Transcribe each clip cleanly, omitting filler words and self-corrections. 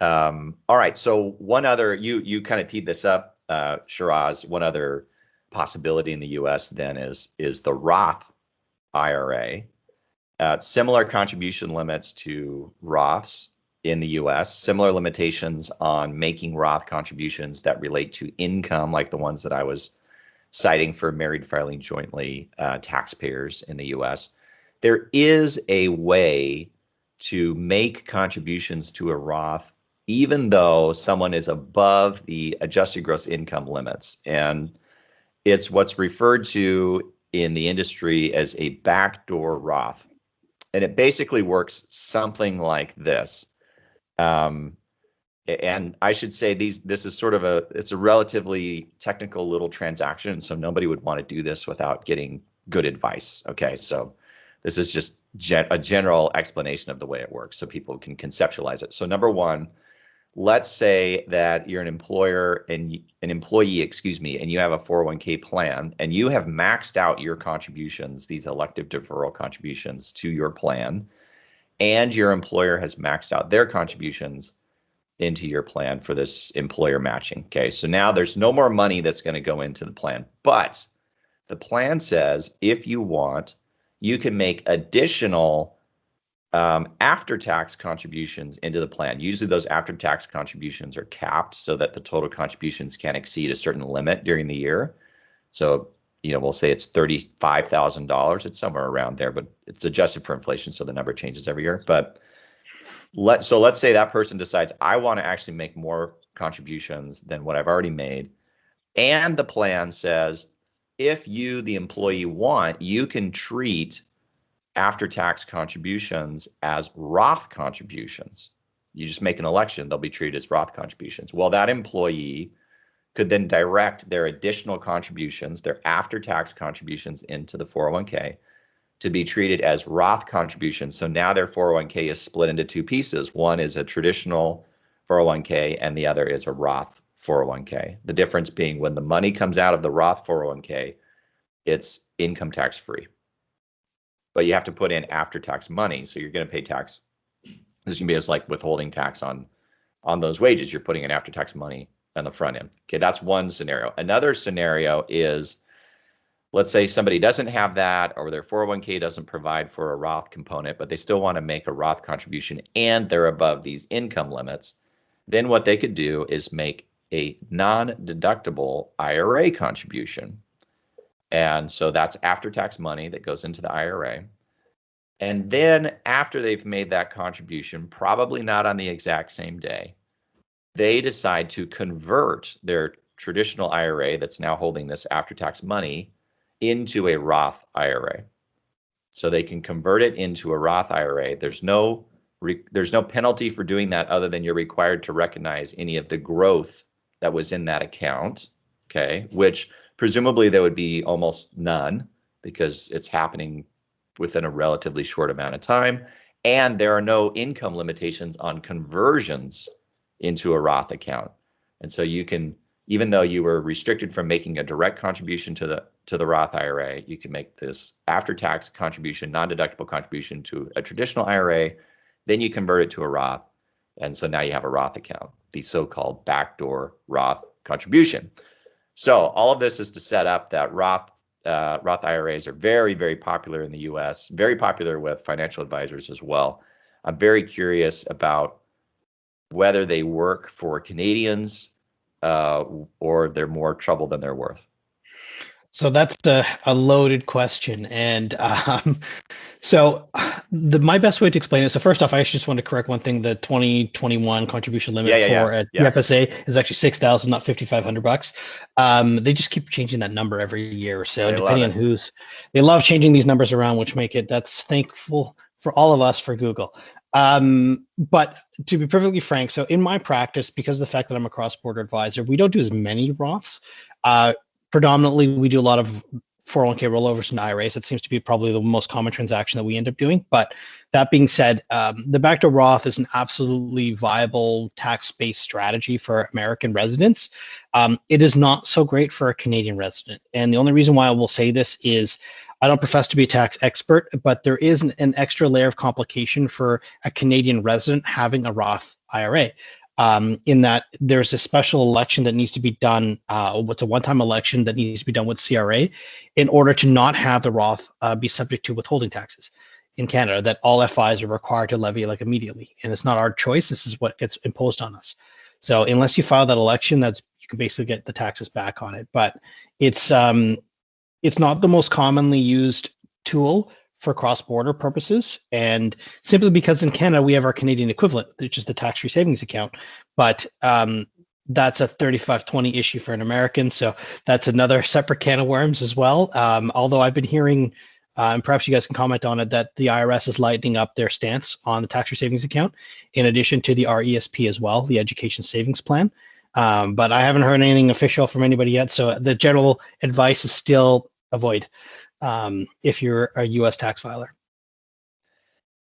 All right. So one other, you kind of teed this up, Shiraz. One other possibility in the U.S. then is the Roth IRA. Similar contribution limits to Roths in the U.S. Similar limitations on making Roth contributions that relate to income, like the ones that I was citing for married filing jointly taxpayers in the U.S. There is a way to make contributions to a Roth even though someone is above the adjusted gross income limits. And it's what's referred to in the industry as a backdoor Roth. And it basically works something like this. And I should say this is sort of it's a relatively technical little transaction. So nobody would want to do this without getting good advice. Okay, so this is just a general explanation of the way it works so people can conceptualize it. So number one, let's say that you're an employer and an employee, excuse me, and you have a 401k plan and you have maxed out your contributions, these elective deferral contributions to your plan, and your employer has maxed out their contributions into your plan for this employer matching. Okay, so now there's no more money that's going to go into the plan, but the plan says if you want, you can make additional after-tax contributions into the plan. Usually those after-tax contributions are capped so that the total contributions can't exceed a certain limit during the year. So, we'll say it's $35,000. It's somewhere around there, but it's adjusted for inflation, so the number changes every year. But let's say that person decides, I want to actually make more contributions than what I've already made. And the plan says, if you, the employee, want, you can treat after-tax contributions as Roth contributions. You just make an election, they'll be treated as Roth contributions. Well, that employee could then direct their additional contributions, their after-tax contributions into the 401k to be treated as Roth contributions. So now their 401k is split into two pieces. One is a traditional 401k and the other is a Roth 401k. The difference being when the money comes out of the Roth 401k, it's income tax free. But you have to put in after-tax money, so you're going to pay tax. This can be as like withholding tax on those wages. You're putting in after-tax money on the front end. Okay, that's one scenario. Another scenario is, let's say somebody doesn't have that, or their 401k doesn't provide for a Roth component, but they still want to make a Roth contribution and they're above these income limits. Then what they could do is make a non-deductible IRA contribution. And so that's after-tax money that goes into the IRA. And then after they've made that contribution, probably not on the exact same day, they decide to convert their traditional IRA that's now holding this after-tax money into a Roth IRA. So they can convert it into a Roth IRA. There's no penalty for doing that other than you're required to recognize any of the growth that was in that account, okay, which presumably there would be almost none because it's happening within a relatively short amount of time. And there are no income limitations on conversions into a Roth account. And so you can, even though you were restricted from making a direct contribution to the Roth IRA, you can make this after-tax contribution, non-deductible contribution to a traditional IRA, then you convert it to a Roth. And so now you have a Roth account, the so-called backdoor Roth contribution. So all of this is to set up that Roth IRAs are very, very popular in the US, very popular with financial advisors as well. I'm very curious about whether they work for Canadians or they're more trouble than they're worth. So that's a loaded question. And my best way to explain it. So first off, I just want to correct one thing. The 2021 contribution limit for FSA is actually $6,000, not $5,500. They just keep changing that number every year. So depending on they love changing these numbers around, which that's thankful for all of us for Google. But to be perfectly frank, so in my practice, because of the fact that I'm a cross-border advisor, we don't do as many Roths. Predominantly, we do a lot of 401k rollovers and IRAs. That seems to be probably the most common transaction that we end up doing. But that being said, the backdoor Roth is an absolutely viable tax-based strategy for American residents. It is not so great for a Canadian resident. And the only reason why I will say this is I don't profess to be a tax expert, but there is an extra layer of complication for a Canadian resident having a Roth IRA. in that there's a special election that needs to be done. What's a one-time election that needs to be done with CRA in order to not have the Roth be subject to withholding taxes in Canada, that all FIs are required to levy like immediately. And it's not our choice. This is what gets imposed on us. So unless you file that election, you can basically get the taxes back on it. But it's not the most commonly used tool for cross-border purposes, and simply because in Canada we have our Canadian equivalent, which is the tax-free savings account, but that's a 3520 issue for an American, so that's another separate can of worms as well. Although I've been hearing, and perhaps you guys can comment on it, that the IRS is lightening up their stance on the tax-free savings account, in addition to the RESP as well, the Education Savings Plan. But I haven't heard anything official from anybody yet, so the general advice is still avoid if you're a U.S. tax filer.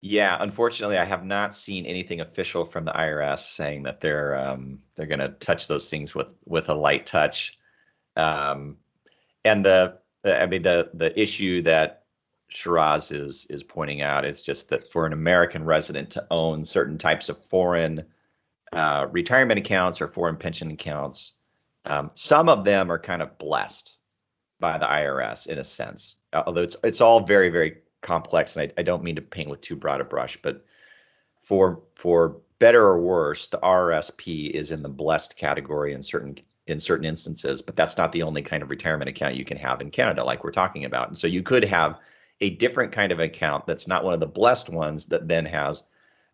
Yeah, unfortunately, I have not seen anything official from the IRS saying that they're going to touch those things with a light touch. And the issue that Shiraz is pointing out is just that for an American resident to own certain types of foreign retirement accounts or foreign pension accounts, some of them are kind of blessed by the IRS in a sense, although it's all very, very complex, and I don't mean to paint with too broad a brush, but for better or worse, the RRSP is in the blessed category in certain instances, but that's not the only kind of retirement account you can have in Canada, like we're talking about. And so you could have a different kind of account that's not one of the blessed ones that then has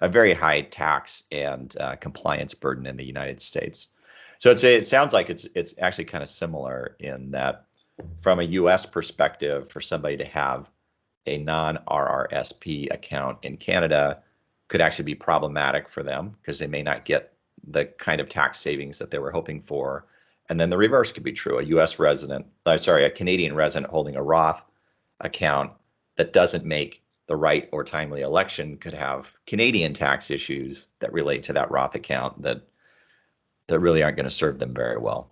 a very high tax and compliance burden in the United States. So it sounds like it's actually kind of similar in that, from a U.S. perspective, for somebody to have a non-RRSP account in Canada could actually be problematic for them because they may not get the kind of tax savings that they were hoping for. And then the reverse could be true. A Canadian resident holding a Roth account that doesn't make the right or timely election could have Canadian tax issues that relate to that Roth account that really aren't going to serve them very well.